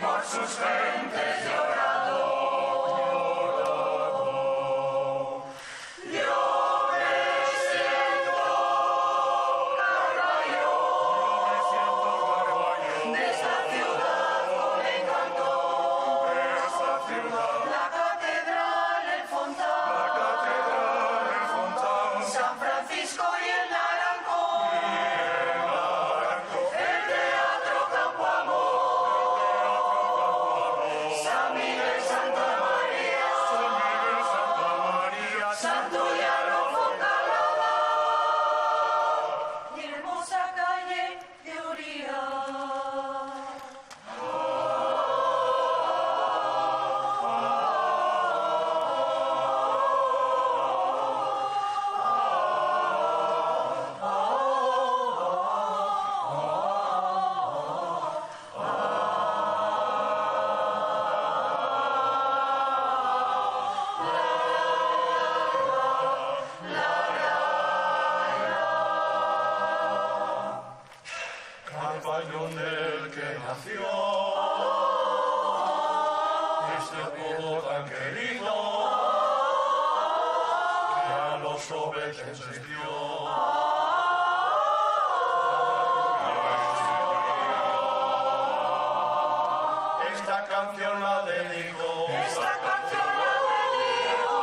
por sus gentes llorado. Yo me siento Carballo, de esta ciudad con encanto, la catedral, el Fontán, San Francisco y el Naranjo, el Teatro Campo Amor, San Miguel, Santa María, Santullano, Fontcalada y hermosa calle de Uría. Carballo del que nació, este pueblo tan querido, que a los obetenses dio. Esta canción la dedico. Esta canción la dedico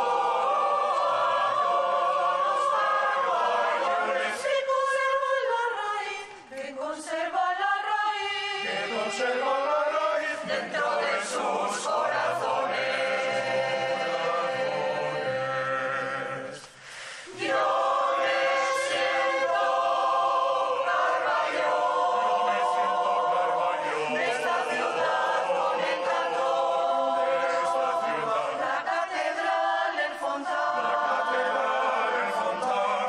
que conserva la raíz, Conserva la raíz dentro de sus corazones. Yo me siento Carballo, de esta ciudad con encanto, la catedral, el Fontán,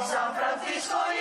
San Francisco y